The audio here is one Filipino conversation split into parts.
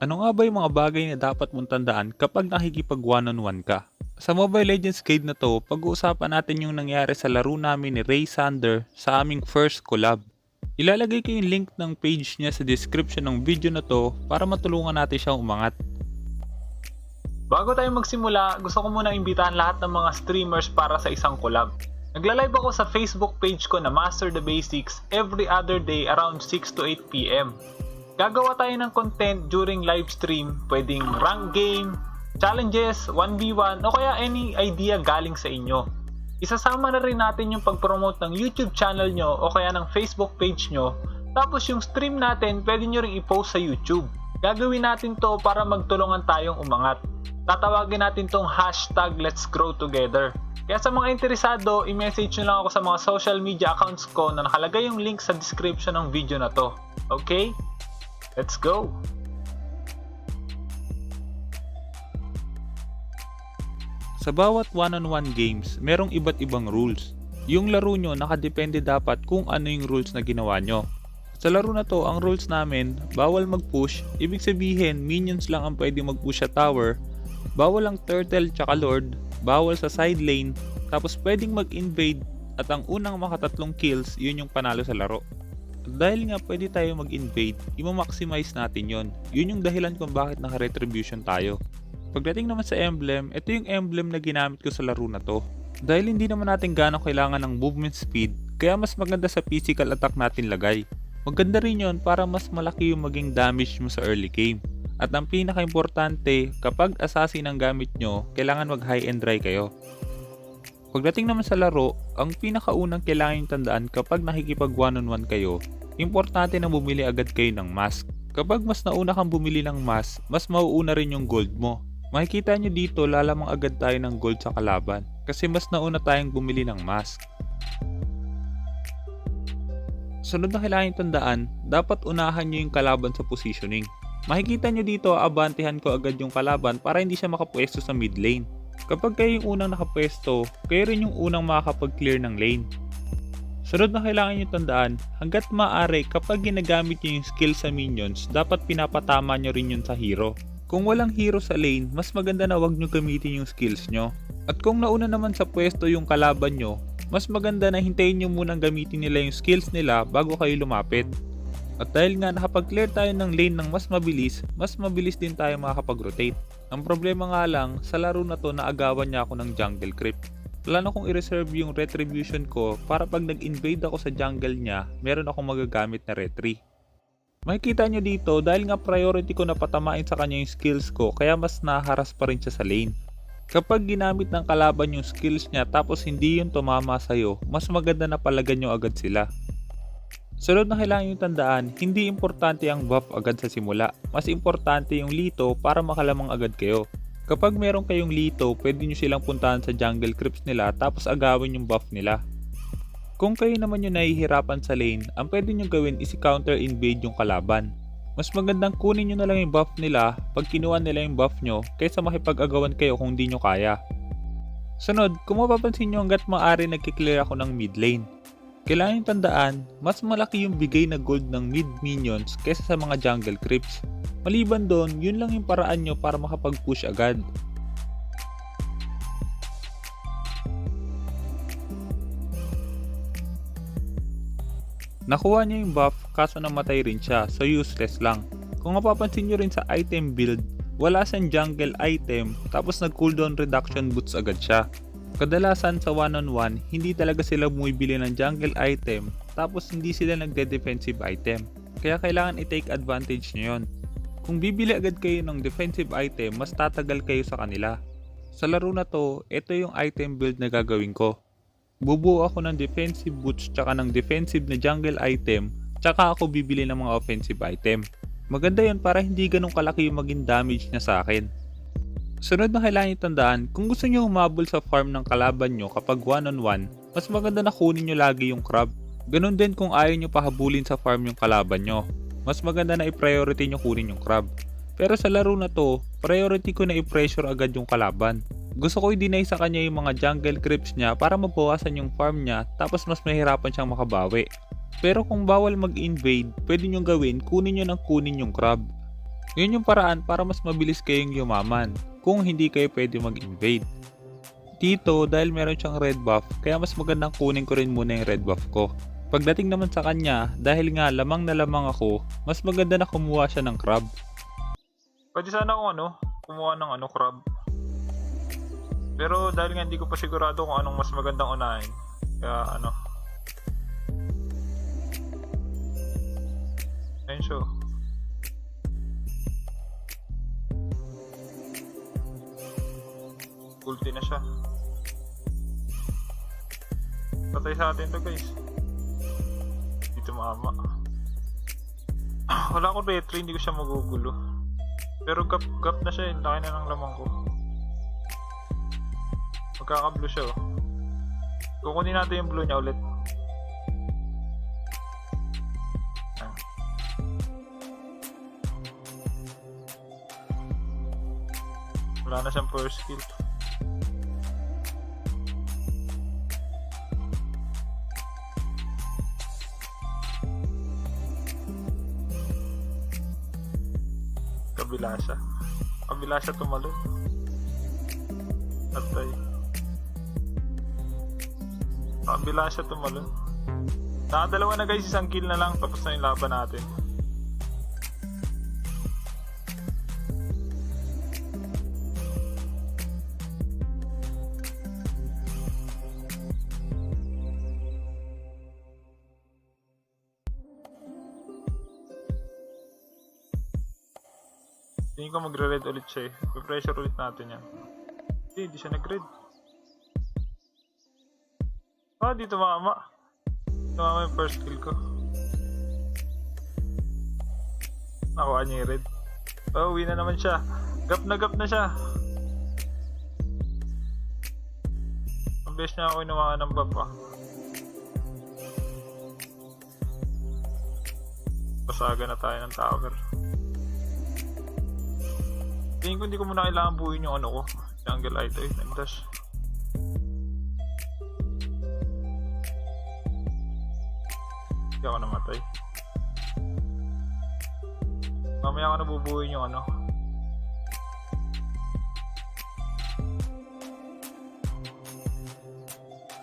Ano nga ba yung mga bagay na dapat mong tandaan kapag nakikipag one-on-one ka? Sa Mobile Legends Guide na to, pag-uusapan natin yung nangyari sa laro namin ni Ray Sander sa aming first collab. Ilalagay ko yung link ng page niya sa description ng video na to para matulungan natin siyang umangat. Bago tayo magsimula, gusto ko muna imbitahan lahat ng mga streamers para sa isang collab. Nagla-live ako sa Facebook page ko na Master the Basics every other day around 6 to 8 PM. Gagawa tayo ng content during live stream, pwedeng rank game, challenges, 1v1 o kaya any idea galing sa inyo. Isasama na rin natin yung pag-promote ng YouTube channel nyo o kaya ng Facebook page nyo, tapos yung stream natin pwede nyo rin i-post sa YouTube. Gagawin natin to para magtulungan tayong umangat. Tatawagin natin tong hashtag Let's Grow Together. Kaya sa mga interesado, i-message nyo lang ako sa mga social media accounts ko na nakalagay yung link sa description ng video na to. Okay? Let's go! Sa bawat one-on-one games, merong iba't ibang rules. Yung laro nyo nakadepende dapat kung ano yung rules na ginawa nyo. Sa laro na to, ang rules namin, bawal mag-push, ibig sabihin minions lang ang pwede mag-push sa tower, bawal ang turtle tsaka lord, bawal sa side lane, tapos pwedeng mag-invade at ang unang makatatlong kills, yun yung panalo sa laro. At dahil nga pwede tayo mag-invade, i-maximize natin yon. Yun yung dahilan kung bakit naka-retribution tayo. Pagdating naman sa emblem, ito yung emblem na ginamit ko sa laro na to. Dahil hindi naman natin gano'ng kailangan ng movement speed, kaya mas maganda sa physical attack natin lagay. Maganda rin yon para mas malaki yung maging damage mo sa early game. At ang pinaka-importante, kapag assassin ang gamit nyo, kailangan mag high and dry kayo. Pagdating naman sa laro, ang pinakaunang kailangan yung tandaan kapag nakikipag one-on-one kayo, importante na bumili agad kayo ng mask. Kapag mas nauna kang bumili ng mask, mas mauuna rin yung gold mo. Makikita nyo dito lalamang agad tayo ng gold sa kalaban kasi mas nauna tayong bumili ng mask. Sunod na kailangan yung tandaan, dapat unahan nyo yung kalaban sa positioning. Makikita nyo dito, abantihan ko agad yung kalaban para hindi siya makapwesto sa mid lane. Kapag kayo yung unang nakapwesto, kayo rin yung unang makakapag-clear ng lane. Sunod na kailangan nyo tandaan, hanggat maaari kapag ginagamit nyo yung skill sa minions, dapat pinapatama nyo rin yun sa hero. Kung walang hero sa lane, mas maganda na wag nyo gamitin yung skills nyo. At kung nauna naman sa pwesto yung kalaban nyo, mas maganda na hintayin nyo munang gamitin nila yung skills nila bago kayo lumapit. At dahil nga nakapag-clear tayo ng lane ng mas mabilis din tayo makakapag-rotate. Ang problema nga lang, sa laro na to naagawan niya ako ng jungle creep. Plano kong i-reserve yung retribution ko para pag nag-invade ako sa jungle niya, meron akong magagamit na retry. Makikita nyo dito dahil nga priority ko na patamain sa kanya yung skills ko kaya mas naharas pa rin siya sa lane. Kapag ginamit ng kalaban yung skills niya tapos hindi yun tumama sa'yo, mas maganda na palagan nyo agad sila. Sunod na kailangan yung tandaan, hindi importante ang buff agad sa simula. Mas importante yung lito para makalamang agad kayo. Kapag meron kayong lito, pwede nyo silang puntahan sa jungle creeps nila tapos agawin yung buff nila. Kung kayo naman yung nahihirapan sa lane, ang pwede nyo gawin is counter invade yung kalaban. Mas magandang kunin nyo na lang yung buff nila pag kinuha nila yung buff nyo kaysa makipag-agawan kayo kung di nyo kaya. Sunod, kung mapapansin nyo hanggat maaari nagkiklear ako ng mid lane. Kailangan yung tandaan, mas malaki yung bigay na gold ng mid minions kaysa sa mga jungle creeps. Maliban doon, yun lang yung paraan nyo para makapag-push agad. Nakuha niya yung buff kaso namatay rin siya, so useless lang. Kung mapapansin nyo rin sa item build, wala siyang jungle item tapos nag cooldown reduction boots agad siya. Kadalasan sa one-on-one, hindi talaga sila bumibili ng jungle item tapos hindi sila nagde-defensive item. Kaya kailangan i-take advantage nyo yun. Kung bibili agad kayo ng defensive item, mas tatagal kayo sa kanila. Sa laro na to, ito yung item build na gagawin ko. Bubuo ako ng defensive boots tsaka ng defensive na jungle item tsaka ako bibili ng mga offensive item. Maganda yun para hindi ganun kalaki yung maging damage niya sa akin. Sunod na kailangan nyo tandaan, kung gusto nyo humabol sa farm ng kalaban nyo kapag one-on-one, mas maganda na kunin nyo lagi yung crab. Ganun din kung ayaw nyo pahabulin sa farm yung kalaban nyo. Mas maganda na i-priority nyo kunin yung crab. Pero sa laro na to, priority ko na i-pressure agad yung kalaban. Gusto ko i-deny sa kanya yung mga jungle creeps niya para mabawasan yung farm niya tapos mas mahirapan siyang makabawi. Pero kung bawal mag-invade, pwede nyo gawin kunin nyo ng kunin yung crab. Yun yung paraan para mas mabilis kayong yumaman kung hindi kayo pwede mag-invade. Dito, dahil meron siyang red buff, kaya mas magandang kunin ko rin muna yung red buff ko. Pagdating naman sa kanya, dahil nga lamang na lamang ako, mas maganda na kumuha siya ng crab. Pwede sana akong kumuha ng crab. Pero dahil nga hindi ko pa sigurado kung anong mas magandang unahin. Kaya ayun siya. Ulti na siya. Patay sa atin to guys. Dito maama. Wala akong retry, hindi ko siya magugulo. Pero gap na siya, laki na ng lamang ko. Magkaka-blue siya Kukunin natin yung blue niya ulit. Wala na siyang first skill. Kabila siya tumalon. Atay. Kabila siya tumalon. Nakadalawa na guys, isang kill na lang tapos na yung laban natin. Tingin ko magre-red ulit siya I-pressure ulit natin yan. Hindi siya nag-red. Dito mama. Tumama yung first kill ko. Nakuha niya yung red. Uwi na naman siya. Gap na siya. Ang best niya ako inuwakan ng buff Pasaga na tayo ng tower. Tingin ko hindi ko muna kailangan buuin yung ko. Jungle ito nag-dash. Hindi ako namatay. Mamaya ako nabubuuin yung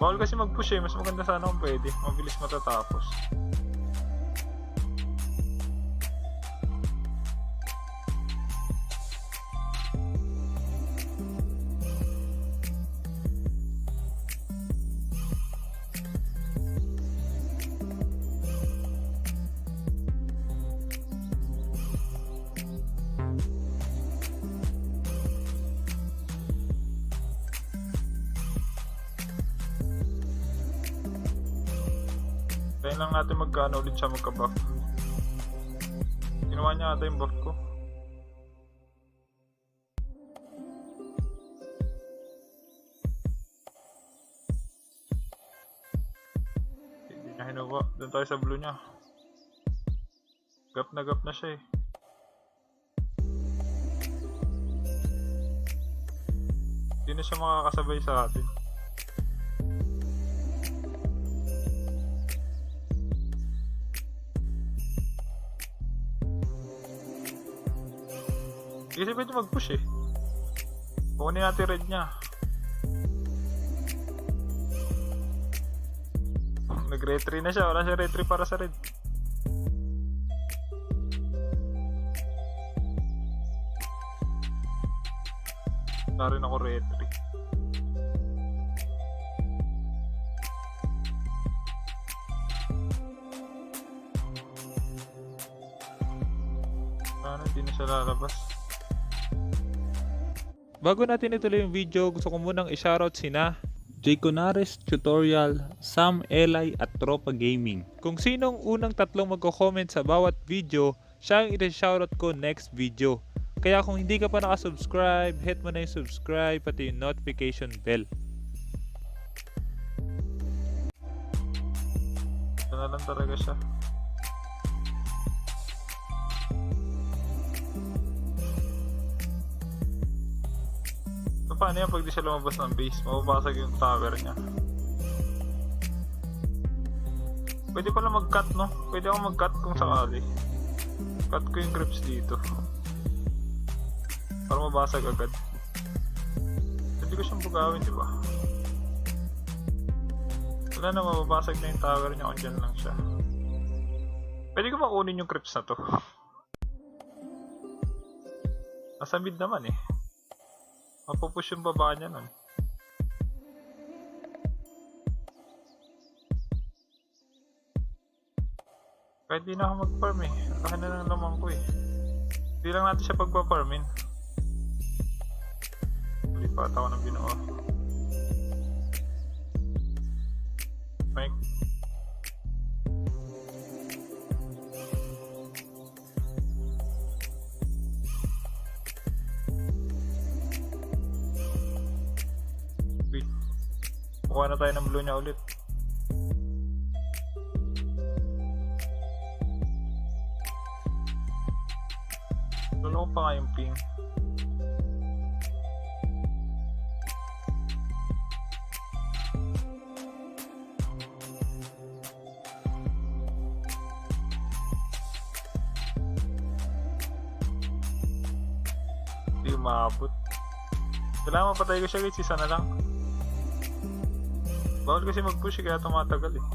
Bawal kasi mag-push mas maganda sana kung pwede. Mabilis matatapos. Tayo lang natin magkano ulit siya magka-buff. Ginawa niya ata yung buff ko. Hindi niya hinawa. Doon tayo sa blue niya. Gap na siya Hindi na siya makakasabay sa atin. Kasi pwede mag-push Kukunin natin red niya. Nag-retry na siya. Wala siya retry para sa red. Wala rin ako retry. Paano hindi na siya lalabas? Bago natin ituloy yung video, gusto ko munang i-shoutout sina J. Conares Tutorial, Sam Eli at Tropa Gaming. Kung sinong unang tatlong magko-comment sa bawat video, siya yung i-shoutout ko next video. Kaya kung hindi ka pa nakasubscribe, hit mo na yung subscribe pati yung notification bell. Ito na lang talaga siya. Paano yan pag di siya lumabas ng base? Mababasag yung tower niya. Pwede pala mag-cut Pwede ako mag-cut kung sakali. Cut ko yung creeps dito. Para mabasag agad. Hindi ko siyang bugawin, di ba? Wala na, mababasag na yung tower niya kung dyan lang siya. Pwede ko makunin yung creeps na to. Nasa mid naman eh. Mapupush yung baba niya nun. Kahit di na ako mag-farm eh. Laki na ng lamang ko eh. Hindi lang natin siya pagpa-farmin. Lipat ako ng binuo. Mike. Wait. Kuha na tayo ng blue niya ulit. Lolo ko pa nga yung ping. Hindi umabot. Kailangan mapatay ko siya guys, isa na lang. Bawal kasi mag-push kaya tumatagal eh.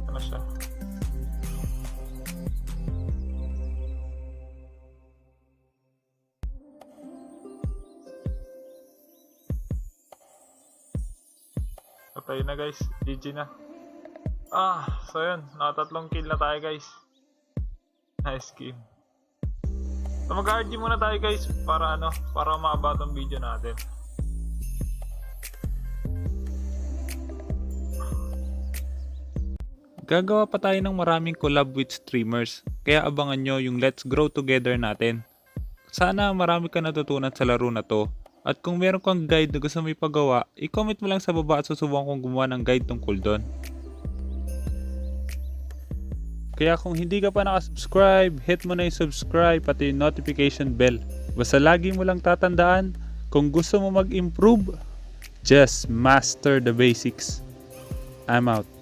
Ano siya? Patay na guys, GG na. So yun, nakatatlong kill na tayo guys. Nice game. So mag-RG muna tayo guys para para maaba tong video natin. Gagawa pa tayo ng maraming collab with streamers, kaya abangan nyo yung Let's Grow Together natin. Sana marami ka natutunan sa laro na to, at kung meron kang guide na gusto mo ipagawa, i-comment mo lang sa baba at susubukan kong gumawa ng guide tungkol doon. Kaya kung hindi ka pa nakasubscribe, hit mo na yung subscribe pati yung notification bell. Basta lagi mo lang tatandaan, kung gusto mo mag-improve, just master the basics. I'm out.